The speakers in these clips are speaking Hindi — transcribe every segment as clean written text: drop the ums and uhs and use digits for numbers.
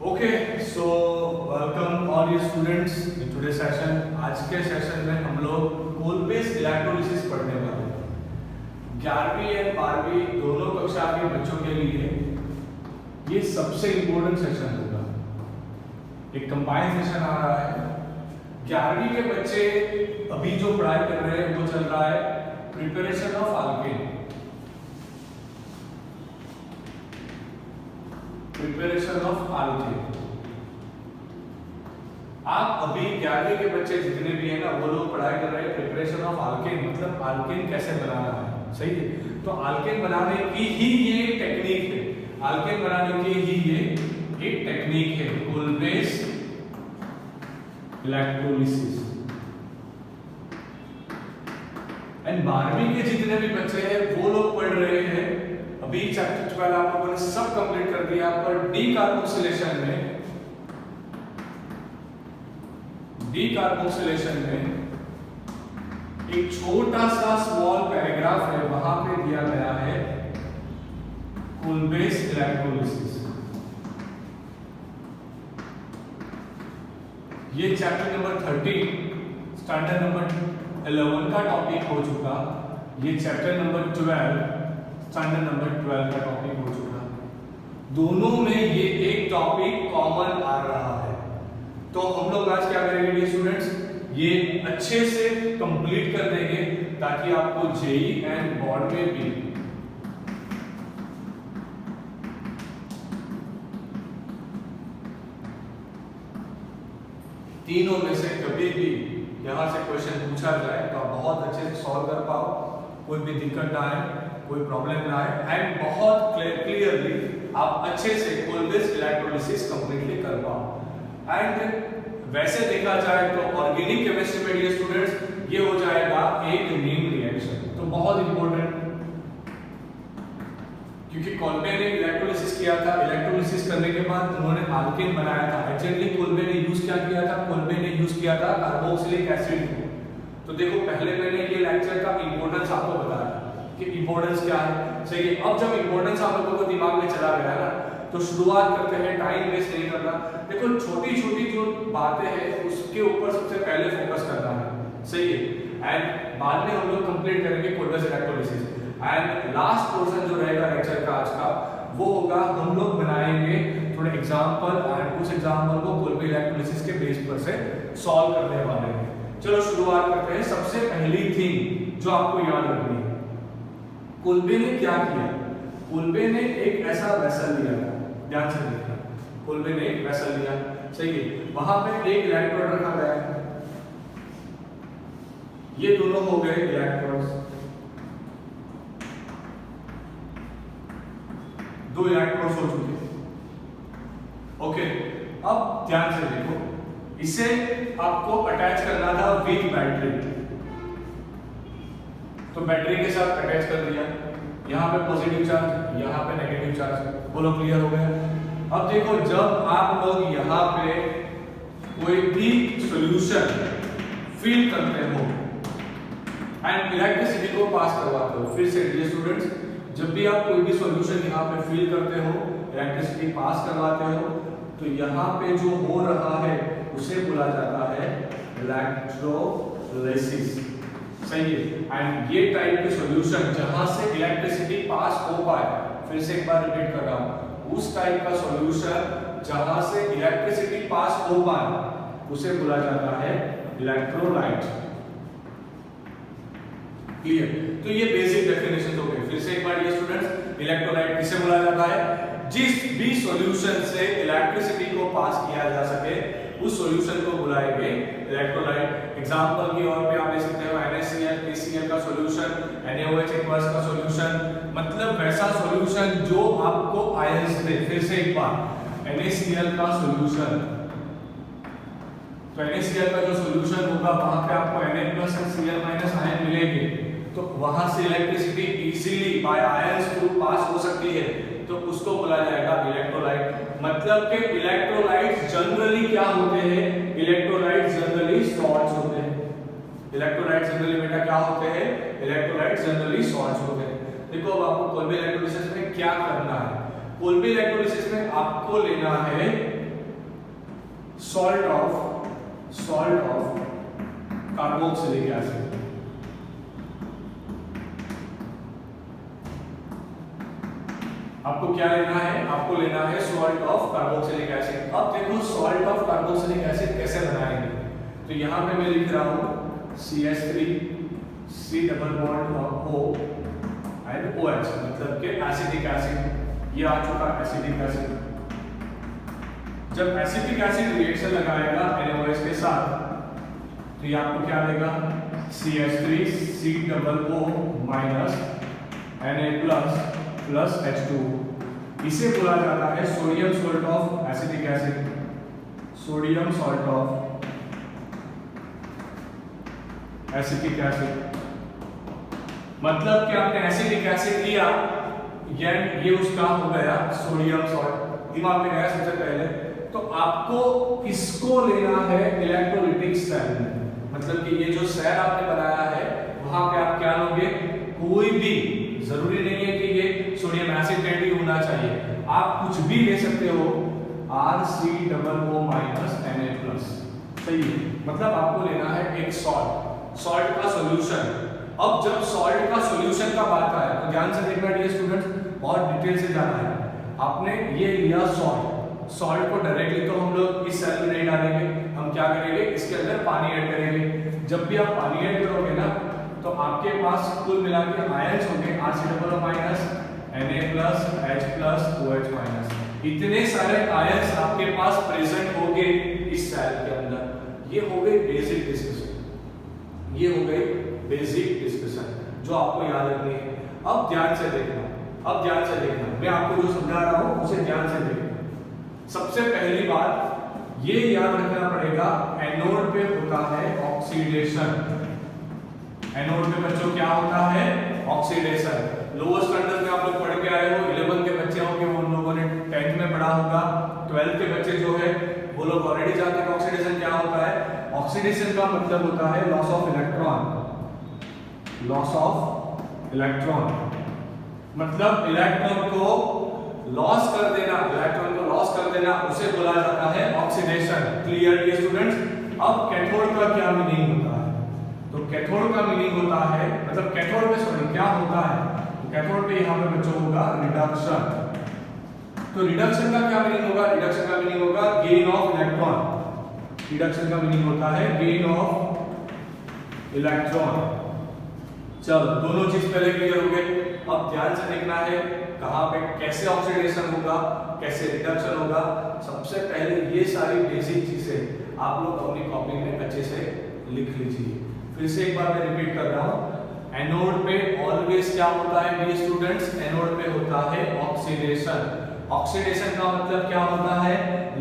Okay so welcome all you students in today session. आज के सेशन में हम लोग कोलबेस इलेक्ट्रोलिसिस पढ़ने वाले हैं। 11वीं और 12वीं दोनों कक्षा के बच्चों के लिए ये सबसे इम्पोर्टेंट सेशन होगा। एक कंबाइंड सेशन आ रहा है। 11वीं के बच्चे अभी जो पढ़ाई कर रहे हैं वो चल रहा है preparation of alkane. Preparation of alkane. आप अभी 11वीं के बच्चे जितने भी हैं ना वो लोग पढ़ाई कर रहे हैं प्रिपरेशन ऑफ अल्केन, मतलब अल्केन कैसे बनाना है। सही है। तो अल्केन बनाने की ही ये टेक्निक है। अल्केन बनाने की ही ये एक टेक्निक है, कोलबेस इलेक्ट्रोलिसिस। एंड 12वीं के जितने भी बच्चे हैं वो लोग पढ़ रहे हैं अभी चैप्टर 12 आप लोगों ने सब कंप्लीट कर दिया। पर डीकार्बोक्सिलेशन में एक छोटा सा स्मॉल पैराग्राफ है, वहां पे दिया गया है कोलबेस इलेक्ट्रोलिसिस। ये चैप्टर नंबर 13 स्टैंडर्ड नंबर 11 का टॉपिक हो चुका। ये चैप्टर नंबर 12 स्टैंडर्ड नंबर 12 का टॉपिक हो चुका। दोनों में ये एक टॉपिक कॉमन आ रहा है। तो हम लोग आज क्या करेंगे स्टूडेंट्स, ये अच्छे से कंप्लीट कर देंगे ताकि आपको जेई एंड बोर्ड में भी तीनों में से कभी भी यहां से क्वेश्चन पूछा जाए तो आप बहुत अच्छे से सॉल्व कर पाओ, कोई भी दिक्कत ना आए, कोई प्रॉब्लम ना आए एंड बहुत क्लियरली आप अच्छे से कोलबेस इलेक्ट्रोलिसिस कंप्लीटली कर पाओ। एंड वैसे देखा जाए तो ऑर्गेनिक केमिस्ट्री में डियर स्टूडेंट्स ये हो जाएगा एक नीम रिएक्शन, तो बहुत इंपॉर्टेंट, क्योंकि कोलबे ने इलेक्ट्रोलिसिस किया था। इलेक्ट्रोलिसिस करने के बाद उन्होंने अल्केन बनाया था। एक्चुअली कोलबे ने यूज क्या किया था, कोलबे ने यूज किया था कार्बोक्सिलिक एसिड को। तो देखो पहले मैंने ये लेक्चर का इंपॉर्टेंस आपको बताया कि इंपॉर्टेंस क्या है। सही है। अब जब इंपॉर्टेंस आप लोगों को दिमाग में चला गया ना तो शुरुआत करते हैं, टाइम वेस्ट नहीं करना। देखो छोटी छोटी जो बातें हैं उसके ऊपर सबसे पहले फोकस करना है। सही है। एंड बाद में हम लोग कंप्लीट करेंगे Kolbe's electrolysis. And last portion जो रहेगा लेक्चर का आज का वो होगा, हम लोग बनाएंगे थोड़े एग्जांपल एंड उस एग्जांपल को कोलबे इलेक्ट्रोलिसिस के बेस पर से सॉल्व करने वाले हैं। चलो शुरुआत करते हैं। सबसे पहली थिंग जो आपको याद रखनी है, कोलबे ने क्या किया। कोलबे ने एक ऐसा वेसल लिया, ध्यान से देखना। कोलबे ने एक वेसल लिया, सही है। वहां पे एक इलेक्ट्रोड रखा गया है, ये दोनों हो गए इलेक्ट्रोड्स, दो इलेक्ट्रोड्स हो चुके। ओके, अब ध्यान से देखो, इसे आपको अटैच करना था विद बैटरी, तो बैटरी के साथ अटैच कर दिया। यहाँ पे पॉजिटिव चार्ज, यहाँ पे नेगेटिव चार्ज, बोलो क्लियर हो गया। अब देखो जब आप लोग यहाँ पे कोई भी सॉल्यूशन फिल करते हो एंड इलेक्ट्रिसिटी को पास करवाते हो, फिर से डियर स्टूडेंट्स जब भी आप कोई भी सॉल्यूशन यहाँ पे फिल करते हो, इलेक्ट्रिसिटी पास करवाते हो, तो यहाँ पे जो हो रहा है उसे बोला जाता है इलेक्ट्रोलिसिस। सही है। एंड ये टाइप के सॉल्यूशन जहां से इलेक्ट्रिसिटी पास हो पाए, फिर से एक बार रिपीट कर रहा हूं, उस टाइप का सॉल्यूशन जहां से इलेक्ट्रिसिटी पास हो पाए उसे बोला जाता है इलेक्ट्रोलाइट। क्लियर। तो ये बेसिक डेफिनेशन हो गई। फिर से एक बार ये स्टूडेंट्स, इलेक्ट्रोलाइट किसे बोला जाता है, जिस भी सॉल्यूशन से इलेक्ट्रिसिटी को पास किया जा सके उस सॉल्यूशन को बुलाएंगे इलेक्ट्रोलाइट। एग्जांपल की ओर पे आप ले सकते हो NaCl, KCl का सॉल्यूशन, NaOH एक्वस का सॉल्यूशन, मतलब वैसा सॉल्यूशन जो आपको आयंस दे। फिर से एक बार, NaCl का सॉल्यूशन, तो NaCl का जो सॉल्यूशन होगा वहां पे आपको Na+ और Cl- आयन मिलेंगे, तो वहां से electricity easily by ions through pass हो सकती है, तो उसको बोला जाएगा इलेक्ट्रोलाइट। मतलब कि इलेक्ट्रोलाइट्स जनरली क्या होते हैं, इलेक्ट्रोलाइट्स जनरली सॉल्ट्स होते हैं। इलेक्ट्रोलाइट्स जनरली बेटा क्या होते हैं, इलेक्ट्रोलाइट्स जनरली सॉल्ट्स होते हैं। देखो अब आपको कोलबे इलेक्ट्रोलिसिस में क्या करना है। कोलबे इलेक्ट्रोलिसिस में आपको लेना है सॉल्ट ऑफ कार्बोक्सिलिक एसिड। आपको क्या लेना है? आपको लेना है सॉल्ट ऑफ कार्बोक्सिलिक एसिड। अब देखो सॉल्ट ऑफ कार्बोक्सिलिक एसिड कैसे बनाएंगे। तो यहाँ पे मैं लिख रहा हूँ CH3 C double bond O and OH, मतलब कि एसिटिक एसिड। ये आ चुका एसिटिक एसिड। जब एसिटिक एसिड रिएक्शन लगाएगा NaOH के साथ तो ये आपको क्या देगा? CH3 C double O minus Na plus H2। इसे बोला जाता है sodium salt of acetic acid. Sodium salt of acetic acid मतलब कि आपने एसिटिक एसिड लिया, ये उसका हो गया सोडियम सॉल्ट। दिमाग में गया सबसे पहले। तो आपको इसको लेना है इलेक्ट्रोलिटिक सेल, मतलब कि ये जो सेल आपने बनाया है वहां पे आप क्या लोगे? कोई भी, जरूरी नहीं है कि ये सोडियम एसिटेट ही होना चाहिए, आप कुछ भी ले सकते हो। RCOO माइनस Na+, सही है। मतलब आपको लेना है एक सॉल्ट का सॉल्यूशन। अब जब सॉल्ट का सॉल्यूशन का बात आए तो ध्यान से देखना डियर स्टूडेंट्स, बहुत डिटेल से जाना है। आपने ये लिया सॉल्ट को डायरेक्टली तो हम लोग इस सेल में नहीं डालेंगे, हम क्या करेंगे? इसके अंदर पानी ऐड करेंगे। जब भी आप पानी ऐड करोगे ना तो आपके पास कुल मिला के आयंस होंगे RCOO minus Na+, H+, OH minus. इतने सारे आयंस आपके पास प्रेजेंट होंगे इस सेल के अंदर। ये हो गई बेसिक डिस्कशन, जो आपको याद रखनी है। अब ध्यान से देखना, मैं आपको जो समझा रहा हूं उसे ध्यान से देखना। सबसे पहली बात ये याद रखना पड़ेगा, एनोड पे होता है ऑक्सीडेशन। एनोड पे बच्चों क्या होता है? ऑक्सीडेशन। लोअर स्टैंडर्ड में आप लोग पढ़ के आए हो, 11 के बच्चे होंगे, उन लोगों ने 10th में पढ़ा होगा। 12th के बच्चे जो है वो लोग ऑलरेडी जानते हैं ऑक्सीडेशन क्या होता है। ऑक्सीडेशन का मतलब होता है लॉस ऑफ इलेक्ट्रॉन, मतलब इलेक्ट्रॉन को लॉस कर देना, उसे बोला जाता है ऑक्सीडेशन। Clear dear students? अब कैथोड का क्या मीनिंग होता है? तो कैथोड का मीनिंग होता है, मतलब कैथोड पे क्या होता है? तो कैथोड पे यहां पे बच्चों होगा रिडक्शन। तो रिडक्शन का क्या मीनिंग होगा? रिडक्शन का मीनिंग होगा गेन ऑफ इलेक्ट्रॉन। रिडक्शन का मीनिंग होता है गेन ऑफ इलेक्ट्रॉन। चलो दोनों चीज पहले क्लियर हो गए। अब ध्यान से देखना है कहां पे कैसे ऑक्सीडेशन होगा, कैसे रिडक्शन होगा। सबसे पहले ये सारी बेसिक चीजें आप लोग अपनी कॉपी में अच्छे से लिख लीजिए। फिर से एक बार मैं रिपीट कर रहा हूं, एनोड पे ऑलवेज क्या होता है डियर स्टूडेंट्स? एनोड पे होता है ऑक्सीडेशन। ऑक्सीडेशन का मतलब क्या होता है?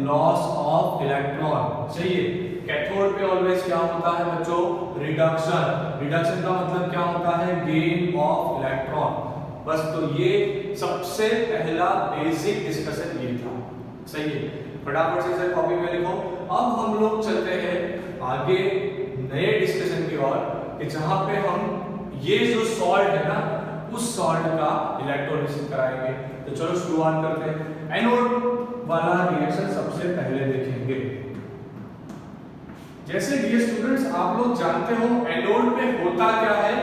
Loss of electron. चाहिए। कैथोड पे ऑलवेज क्या होता है बच्चों? रिडक्शन का मतलब क्या होता है? Gain of electron. बस तो ये सबसे पहला बेसिक डिस्कशन ये था। सही है, फटाफट से इसे कॉपी में लिखो। अब हम लोग चलते हैं आगे नए डिस्कशन की ओर, कि जहां पे हम ये जो सॉल्ट है ना, उस सॉल्ट का इलेक्ट्रोलिसिस कराएंगे। तो चलो शुरुआत करते हैं। एनोड वाला रिएक्शन सबसे पहले देखेंगे। जैसे डियर स्टूडेंट्स आप लोग जानते हो एनोड पे होता क्या है?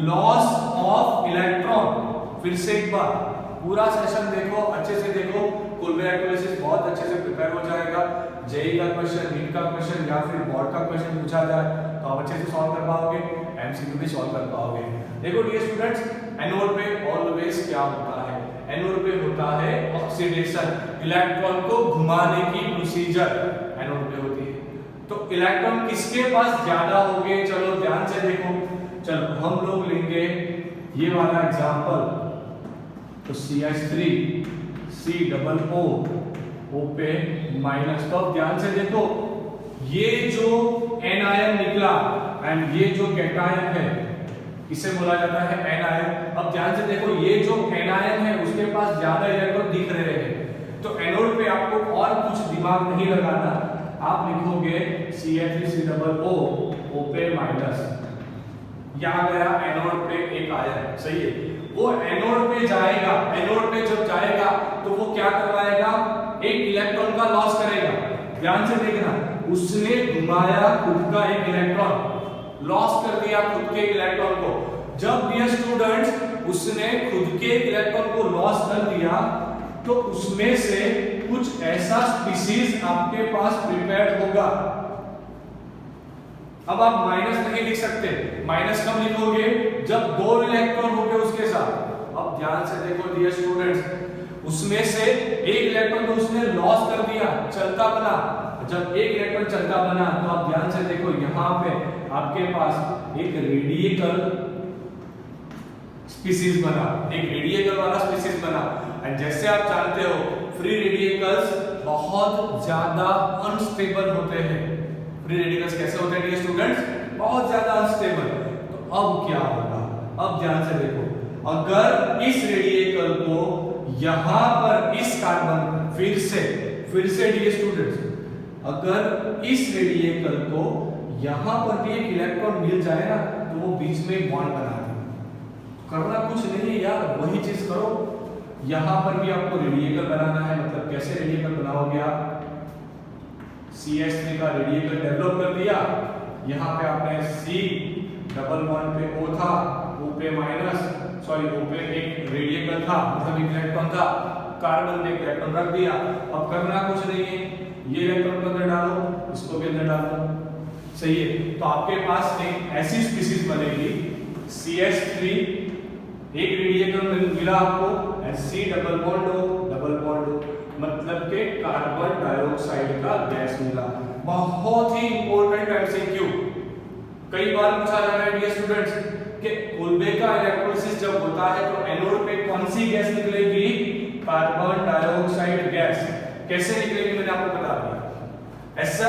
Loss of electron. फिर से एक बार पूरा सेशन देखो, अच्छे से देखो, कोलबे इलेक्ट्रोलिसिस बहुत अच्छे से प्रिपेयर हो जाएगा। जेई का क्वेश्चन, नीट का क्वेश्चन या फिर बोर्ड का क्वेश्चन पूछा जाए तो आप अच्छे से सॉल्व कर पाओगे, एमसीक्यू भी सॉल्व कर पाओगे। देखो डियर स्टूडेंट्स, एनोड पे ऑलवेज क्या होता है? एनोड पे होता है ऑक्सीडेशन। इलेक्ट्रॉन को घुमाने की प्रोसीजर एनोड पे होती है। तो इलेक्ट्रॉन किसके पास ज्यादा होंगे? चलो ध्यान से देखो। चलो हम लोग लेंगे ये वाला एग्जांपल। तो CH3COO O पे माइनस। तो अब ध्यान से देखो, ये जो एनायन निकला एंड ये जो कैटायन है इसे बोला जाता है एनायन। अब ध्यान से देखो, ये जो एनायन है उसके पास ज्यादा इलेक्ट्रॉन दिख रहे हैं। तो एनोड पे आपको और कुछ दिमाग नहीं लगाना, आप लिखोगे CH3COO O पे माइनस। यहाँ गया एनोड पे एक आयन। सही है, वो एनोड पे जाएगा। एनोड पे जब जाएगा तो वो क्या करवाएगा? एक इलेक्ट्रॉन का लॉस करेगा। ध्यान से देखना, उसने घुमाया खुद का एक इलेक्ट्रॉन, लॉस कर दिया खुद के इलेक्ट्रॉन को। जब डियर स्टूडेंट्स उसने खुद के इलेक्ट्रॉन को लॉस कर दिया तो उसमें से कुछ ऐसा स्पीशीज आपके पास प्रिपेयर्ड होगा। अब आप माइनस नहीं लिख सकते, माइनस कब लिखोगे, जब 2 इलेक्ट्रॉन होंगे उसके साथ। अब ध्यान से देखो डियर स्टूडेंट्स, उसमें से एक इलेक्ट्रॉन को उसने लॉस कर दिया, चलता बना। जब एक इलेक्ट्रॉन चलता बना तो आप ध्यान से देखो, यहां पे आपके पास एक रेडिकल स्पीशीज बना, एक रेडिकल वाला स्पीशीज बना। एंड जैसे आप जानते हो फ्री रेडिकल्स बहुत ज्यादा अनस्टेबल होते हैं। फ्री रेडिकल्स कैसे होते हैं डियर स्टूडेंट्स, बहुत ज्यादा अनस्टेबल। तो अब क्या होगा, अब ध्यान से देखो, अगर इस रेडिकल को यहां पर इस कार्बन फिर से डियर स्टूडेंट्स, अगर इस रेडिकल को यहां पर भी एक इलेक्ट्रॉन मिल जाए ना तो वो बीच में बॉन्ड बना दे। करना कुछ नहीं है यार, वही चीज करो। यहां पर भी आपको रेडिकल बनाना है, मतलब कैसे रेडिकल बनाओगे आप, CH3 का रेडिकल डेवलप कर दिया, यहां पे आपने C डबल बॉन्ड पे O था, O पे O पे एक रेडिकल था, मतलब एक इलेक्ट्रॉन था, कार्बन में एक इलेक्ट्रॉन रख दिया। अब करना कुछ नहीं है, ये इलेक्ट्रॉन को अंदर डालो, इसको भी अंदर डालो, सही है। तो आपके पास एक ऐसी स्पीशीज बनेगी CH3, एक रेडिकल मिला आपको, C डबल बॉन्ड O, मतलब के कार्बन डाइऑक्साइड का गैस मिला। बहुत ही इंपॉर्टेंट एमसीक्यू, कई बार पूछा जा रहा है डियर स्टूडेंट्स कि कोल्बे का इलेक्ट्रोलिसिस जब होता है तो एनोड पे कौन सी गैस निकलेगी, कार्बन डाइऑक्साइड गैस। कैसे निकलेगी मैंने आपको बता दिया। ऐसा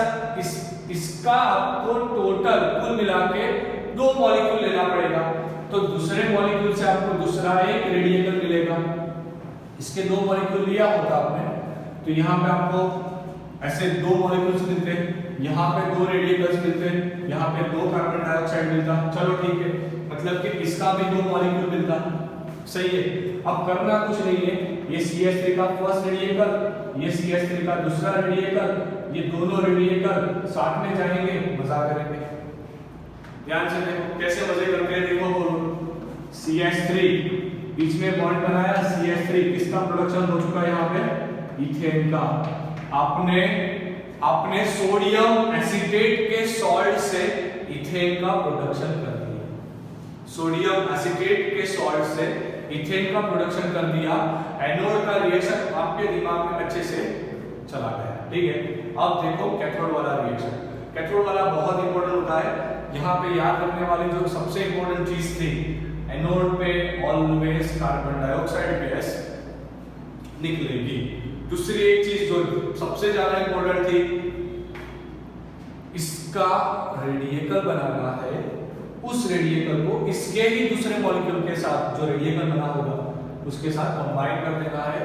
इसका आपको टोटल कुल मिला के 2 मॉलिक्यूल लेना पड़ेगा, तो दूसरे मॉलिक्यूल से आपको दूसरा एक रेडिकल मिलेगा। इसके 2 मॉलिक्यूल लिया होता आपने, तो यहाँ पे आपको ऐसे 2 मॉलिक्यूल्स मिलते हैं, यहाँ पे 2 रेडिकल्स मिलते हैं, यहाँ पे 2 कार्बन डाइऑक्साइड मिलता, चलो ठीक है, मतलब कि इसका भी 2 मॉलिक्यूल मिलता, सही है। अब करना कुछ नहीं है, ये CH3 का फर्स्ट रेडिकल, ये CH3 का दूसरा रेडिकल, ये दोनों रेडिकल साथ में जाएंगे, मजा करेंगे। ध्यान से देखो कैसे मजे करते हैं, देखो बोलो, CH3 बीच में बॉन्ड बनाया, CH3 किसका प्रोडक्शन हो चुका है यहाँ पे, इथेन का। आपने सोडियम एसीटेट के सॉल्ट से इथेन का प्रोडक्शन कर दिया, सोडियम एसीटेट के सॉल्ट से इथेन का प्रोडक्शन कर दिया। एनोड का रिएक्शन आपके दिमाग में अच्छे से चला गया, ठीक है। अब देखो कैथोड वाला रिएक्शन, कैथोड वाला बहुत इंपॉर्टेंट होता है। यहाँ पे याद रखने वाली जो सबसे इंपॉर्टेंट चीज थी, एनोड पे ऑलवेज कार्बन डाइऑक्साइड गैस निकलेगी। दूसरी एक चीज जो सबसे ज्यादा इंपॉर्टेंट थी, इसका रेडिकल बनाना है, उस रेडिकल को इसके ही दूसरे मॉलिक्यूल के साथ जो रेडिकल बना होगा उसके साथ कंबाइन कर देना है,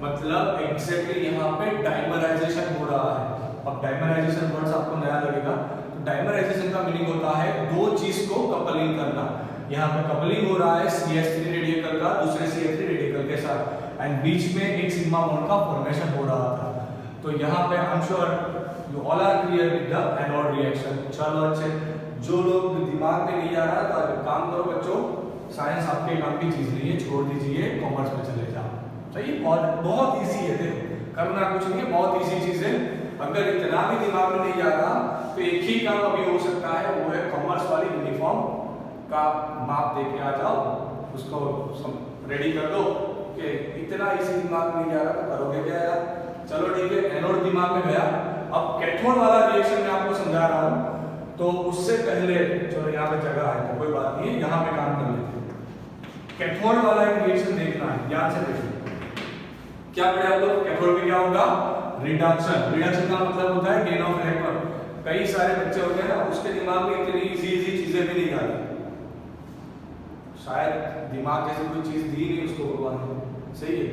मतलब एग्जैक्टली यहाँ पे डाइमराइजेशन हो रहा है। अब डाइमराइजेशन वर्ड्स आपको नया लगेगा, तो डाइमराइजेशन का मीनिंग होता है 2 चीज को कपलिंग करना। यहाँ पे कपलिंग हो रहा है CH3 रेडिकल का दूसरे CH3 रेडिकल के साथ, एंड बीच में एक सिग्मा बॉन्ड का फॉर्मेशन हो रहा था। तो यहाँ पे I am sure you all are clear with the anode reaction. चलो अच्छे, जो लोग दिमाग में नहीं आ रहा तो काम करो बच्चों, साइंस आपके काम की चीज नहीं है, छोड़ दीजिए, कॉमर्स में चले जाओ, सही। और बहुत इजी है, देखो करना कुछ नहीं है, बहुत इजी चीज है। अगर इतना भी दिमाग में नहीं आ रहा तो एक ही काम अभी हो सकता है, वो है कॉमर्स वाली यूनिफॉर्म का माप दे के आ जाओ, उसको रेडी कर दो कि इतना इसी दिमाग में नहीं आ रहा तो करोगे क्या यार। चलो ठीक है, एनोड दिमाग में गया। अब कैथोड वाला रिएक्शन मैं आपको समझा रहा हूं, तो उससे पहले चलो यहाँ पे जगह है तो कोई बात नहीं है, यहाँ पे काम कर लेते हैं। कैथोड वाला एक रिएक्शन देखना है, ध्यान से देखिए क्या पढ़े आप लोग। कैथोड में क्या होगा, रिडक्शन। रिडक्शन का मतलब होता है गेन ऑफ इलेक्ट्रॉन। कई सारे बच्चे होते हैं ना, उसके दिमाग में इतनी इजी चीजें भी नहीं आती, शायद दिमाग जैसी कोई चीज दी नहीं उसको भगवान ने, सही है।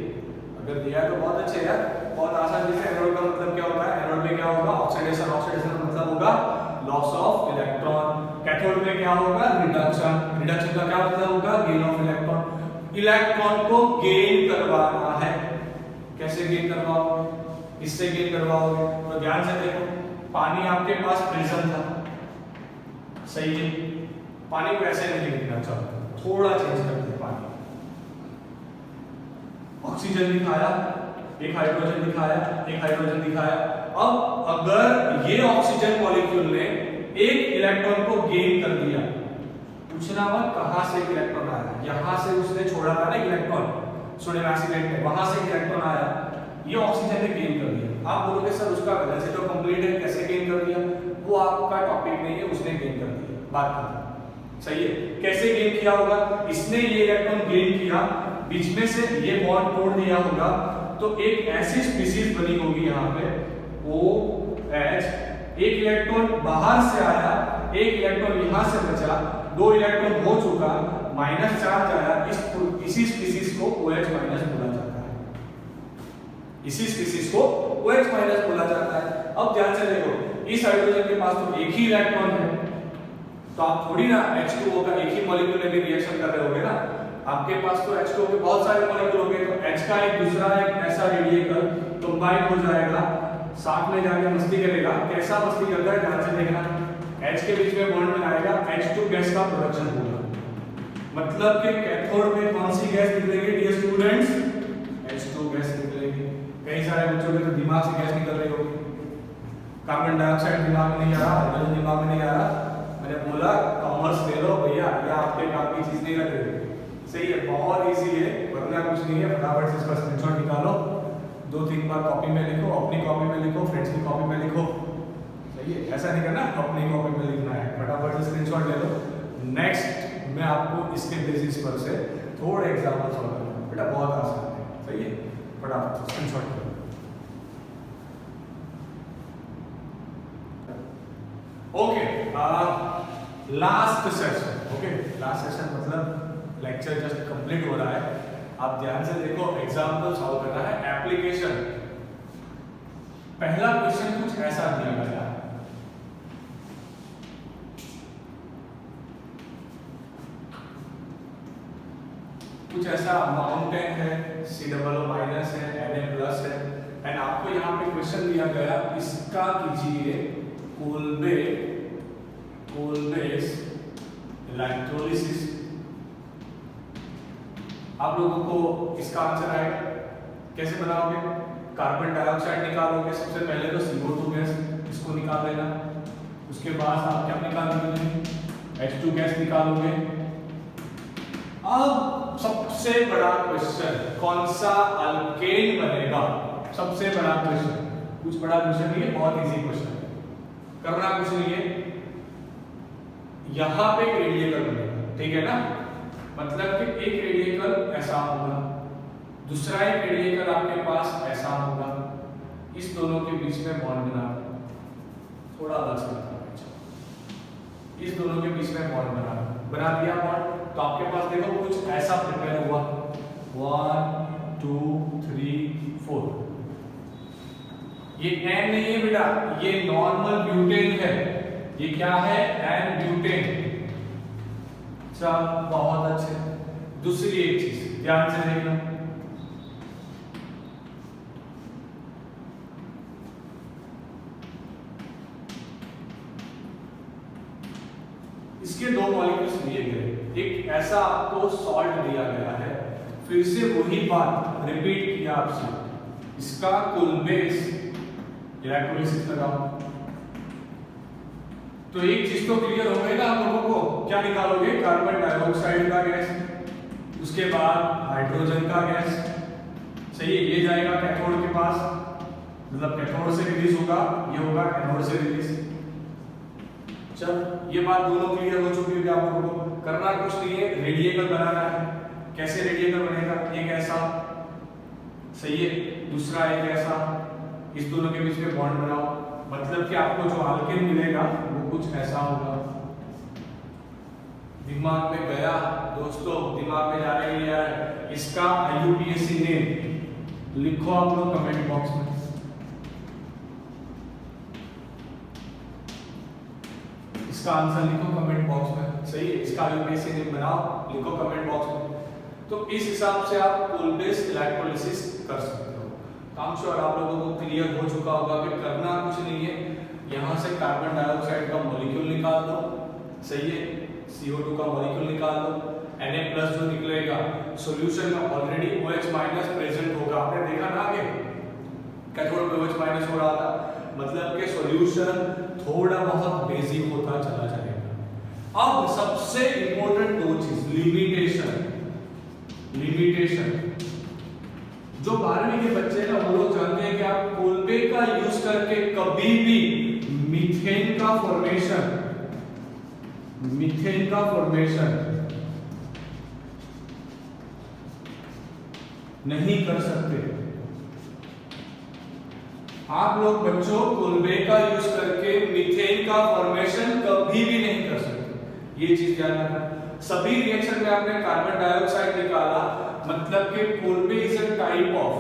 अगर दिया है तो बहुत अच्छे है यार, बहुत आसान चीज है। एनोड का मतलब क्या होता है, एनोड में क्या होगा, ऑक्सीडेशन। ऑक्सीडेशन का मतलब होगा लॉस ऑफ इलेक्ट्रॉन। कैथोड में क्या होगा, रिडक्शन। रिडक्शन का क्या मतलब होगा, गेन ऑफ इलेक्ट्रॉन। इलेक्ट्रॉन को गेन करवाना है, कैसे गेन करवाओगे, इससे गेन करवाओगे। तो ध्यान से देखो, पानी आपके पास प्रिज्म था, सही है, पानी को ऐसे नहीं लिखना, चलो थोड़ा चेंज करते हैं। पानी ऑक्सीजन दिखाया, एक हाइड्रोजन दिखाया, एक हाइड्रोजन दिखाया। अब अगर ये ऑक्सीजन मॉलिक्यूल ने एक इलेक्ट्रॉन को गेन कर दिया, पूछना मत कहां से इलेक्ट्रॉन आया, यहां से उसने छोड़ा था ना इलेक्ट्रॉन सोडियम एसिड में, वहां से इलेक्ट्रॉन आया, ये ऑक्सीजन ने गेन कर दिया। आप बोलोगे सर उसका वैलेंसी तो कंप्लीट है, कैसे गेन कर दिया? वो आपका टॉपिक नहीं है, उसने गेन कर दिया, बात खत्म। सही है, कैसे गेन किया होगा? इसने ये इलेक्ट्रॉन गेन किया, बीच में से ये बॉन्ड तोड़ दिया होगा, तो एक ऐसी स्पीशीज बनी होगी यहाँ पे OH, एक इलेक्ट्रॉन बाहर से आया, एक इलेक्ट्रॉन यहां से बचा, 2 इलेक्ट्रॉन हो चुका, माइनस चार्ज आया, इसी स्पीशीज को OH माइनस बोला जाता है, इसी स्पीशीज को OH माइनस बोला जाता है। अब ध्यान से देखो, इस हाइड्रोजन के पास तो एक ही इलेक्ट्रॉन है, तो आप थोड़ी ना H2O का एक ही मॉलिक्यूल में भी रिएक्शन कर रहे होगे ना, आपके पास तो H2O के बहुत सारे मॉलिक्यूल होंगे, तो H का एक दूसरा एक ऐसा रेडिकल कंबाइन हो जाएगा, साथ में जाके मस्ती करेगा। कैसा मस्ती करता है, ध्यान से देखना, H के बीच में बॉन्ड बनाएगा, H2 गैस का प्रोडक्शन होगा, मतलब कि कैथोड में कौन सी गैस निकलेगी डियर स्टूडेंट्स? H2 गैस निकलेगी। कई सारे बच्चों के तो दिमाग से गैस निकल रही होगी, कार्बन डाइऑक्साइड दिमाग में नहीं आ रहा, हाइड्रोजन दिमाग में नहीं आ रहा, मैंने बोला कॉमर्स ले लो भैया, ये आपके काम की चीज नहीं लग रही। सही है, बहुत इजी है, वरना कुछ नहीं है, फटाफट से इसका स्क्रीनशॉट निकालो, 2-3 बार कॉपी में लिखो, अपनी कॉपी में लिखो, फ्रेंड्स की कॉपी में लिखो। सही है, ऐसा नहीं करना, अपनी कॉपी में लिखना है, फटाफट से स्क्रीनशॉट ले लो। नेक्स्ट मैं आपको इसके बेसिस पर से थोड़े एग्जांपल सॉल्व करूंगा, बेटा बहुत आसान है। सही है, फटाफट से स्क्रीनशॉट लो। Okay, last session, okay last session मतलब लेक्चर जस्ट कंप्लीट हो रहा है। आप ध्यान से देखो, एग्जांपल सॉल्व करना है, एप्लीकेशन। पहला क्वेश्चन कुछ ऐसा दिया गया है, कुछ ऐसा माउंटेन है, COO- है, Na+ है, एंड आपको यहाँ पे क्वेश्चन दिया गया, इसका कीजिए कोलबेस इलेक्ट्रोलिसिस। आप लोगों को इसका आंसर आएगा, कैसे बनाओगे? कार्बन डाइऑक्साइड निकालोगे, सबसे पहले तो CO2 गैस, इसको निकाल लेना, उसके बाद आप क्या निकालोगे? H2 गैस निकालोगे। अब सबसे बड़ा क्वेश्चन, कौन सा अल्केन बनेगा? सबसे बड़ा क्वेश्चन, कुछ बड़ा क्वेश्चन नहीं है, बहुत इजी क्वेश्चन है, करना कुछ नहीं है, यहां पे एक रेडिकल बनेगा, ठीक है ना, मतलब कि एक रेडिकल ऐसा होगा, दूसरा एक रेडिकल आपके पास ऐसा होगा, इस दोनों के बीच में बॉन्ड बना, थोड़ा अलग से इस दोनों के बीच में बॉन्ड बना दिया बॉन्ड, तो आपके पास देखो कुछ ऐसा प्रिपेयर हुआ, 1 2 3 4। ये N नहीं है बेटा, ये नॉर्मल ब्यूटेन है, ये क्या है? N butane. सब बहुत अच्छे। दूसरी एक चीज ध्यान से देखना, इसके 2 मॉलिक्यूल्स दिए गए, एक ऐसा आपको सॉल्ट दिया गया है, फिर से वही बात रिपीट किया आपसे, इसका कोलबेस इलेक्ट्रोलिसिस लगाओ। तो एक चीज तो क्लियर हो गई ना आप लोगों को, क्या निकालोगे? कार्बन डाइऑक्साइड का गैस, उसके बाद हाइड्रोजन का गैस, सही है, ये जाएगा कैथोड के पास, मतलब कैथोड से रिलीज होगा, ये होगा एनोड से रिलीज। चल ये बात दोनों क्लियर हो चुकी है आप लोगों को, करना कुछ नहीं है, रेडिकल बनाना है। कैसे रेडिकल बनेगा? एक ऐसा, सही है, दूसरा एक ऐसा, इस दोनों के बीच में बॉन्ड बनाओ, मतलब कि आपको जो अल्केन मिलेगा वो कुछ ऐसा होगा। दिमाग में गया दोस्तों, दिमाग में जा रही है यार, इसका IUPAC नेम लिखो आप लोग कमेंट बॉक्स में, इसका आंसर लिखो कमेंट बॉक्स में, सही है, इसका IUPAC नेम बनाओ, लिखो कमेंट बॉक्स में। तो इस हिसाब से आप कोलबेस इलेक्ट्रोलिसिस कर सकते हो। काम श्योर आप लोगों को क्लियर हो चुका होगा कि करना कुछ नहीं है, यहाँ से कार्बन डाइऑक्साइड का मॉलिक्यूल निकाल दो, सही है, CO2 का मॉलिक्यूल निकाल दो, Na+ जो निकलेगा सॉल्यूशन में ऑलरेडी OH- प्रेजेंट होगा, आपने देखा ना आगे कैथोड में OH- हो रहा था, मतलब कि सॉल्यूशन थोड़ा बहुत बेसिक होता चला जाएगा। अब सबसे इंपॉर्टेंट दो चीज, लिमिटेशन। जो 12वीं के बच्चे हैं ना वो लोग जानते हैं कि आप कोल्बे का यूज करके कभी भी मीथेन का फॉर्मेशन नहीं कर सकते। आप लोग बच्चों कोल्बे का यूज करके मीथेन का फॉर्मेशन कभी भी नहीं कर सकते, ये चीज ध्यान रखना। सभी रिएक्शन में आपने कार्बन डाइऑक्साइड निकाला, मतलब कि Kolbe is a type of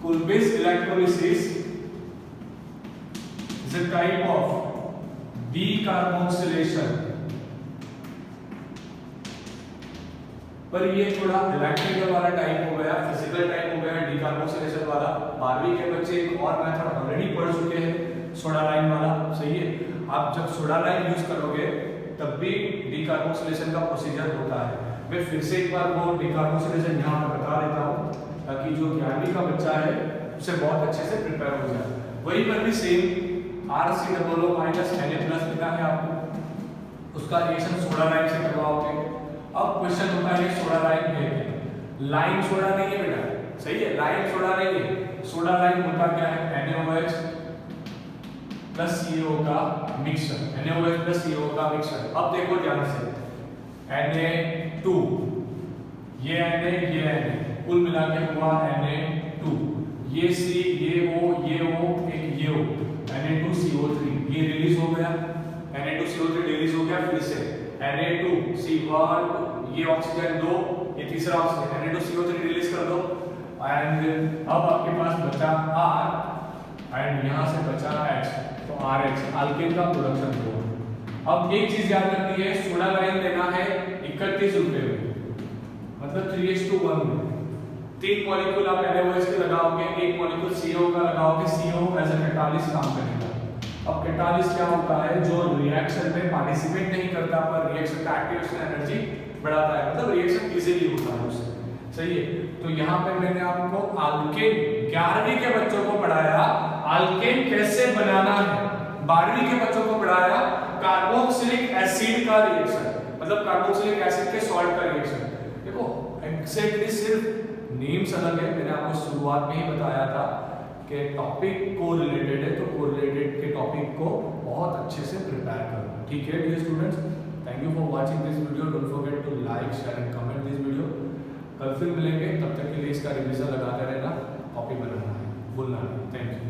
Kolbe's electrolysis is a type of decarboxylation, पर ये थोड़ा इलेक्ट्रिकल वाला टाइप हो गया, फिजिकल टाइप हो गया डिकार्बोक्सिलेशन वाला। 12वीं के बच्चे एक और मेथड ऑलरेडी पढ़ चुके हैं, सोडा लाइम वाला, सही है। आप जब सोडा लाइम यूज करोगे तब भी डिकार्बोक्सिलेशन का प्रोसीजर होता है। मैं फिर से एक बार वो डिकार्बोक्सिलेशन यहाँ पर बता देता हूँ ताकि जो 11वीं का बच्चा है उसे बहुत अच्छे से प्रिपेयर हो जाए। वही पर भी सेम RCOO Na+ लिखा है आपको, उसका रिएक्शन सोडा लाइम से करवाओगे। अब क्वेश्चन होता है सोडा लाइम है क्या? लाइम सोडा नहीं है बेटा, सही है, लाइम सोडा नहीं है। सोडा लाइम होता क्या है? NaOH प्लस CO का मिक्सचर, NaOH प्लस CO का मिक्सचर। अब देखो ध्यान से, Na2, ये Na, कुल मिला के हुआ Na2, ये C, ये O, एक ये O, Na2CO3, ये रिलीज हो गया, Na2CO3 रिलीज हो गया, फिर से Na2C1, ये ऑक्सीजन 2, ये तीसरा ऑक्सीजन, Na2CO3 रिलीज कर दो, एंड अब आपके पास बचा R एंड यहाँ से बचा H, तो RH, अल्केन का प्रोडक्शन हुआ। अब एक चीज याद रखनी है, सोडा लाइम लेना है 31 रुपए में, मतलब 3:1 में। 3 मॉलिक्यूल आप NaOH के लगाओगे, 1 मॉलिक्यूल CO का लगाओगे, CO एज अ कैटालिस्ट काम करेगा। अब कैटालिस्ट क्या होता है? जो रिएक्शन में पार्टिसिपेट नहीं करता पर रिएक्शन का एक्टिवेशन एनर्जी बढ़ाता है, मतलब रिएक्शन इजीली होता है उससे, सही है। तो यहाँ पे मैंने आपको अल्केन 11वीं के बच्चों को पढ़ाया अल्केन कैसे बनाना है, 12वीं के बच्चों को पढ़ाया कार्बोक्सिलिक एसिड का रिएक्शन, मतलब कार्बोक्सिलिक एसिड के सॉल्ट का रिएक्शन। देखो एक्जेक्टली सिर्फ नेम्स अलग है, मैंने आपको शुरुआत में ही बताया था कि टॉपिक को रिलेटेड है, तो कोरिलेटेड के टॉपिक को बहुत अच्छे से प्रिपेयर करो, ठीक है dear students. Thank you for watching this video, don't forget to like share and comment this video. कल फिर मिलेंगे, तब तक के लिए इसका रिवीजन लगाते रहना, कॉपी बनाना है, भूलना नहीं। Thank you.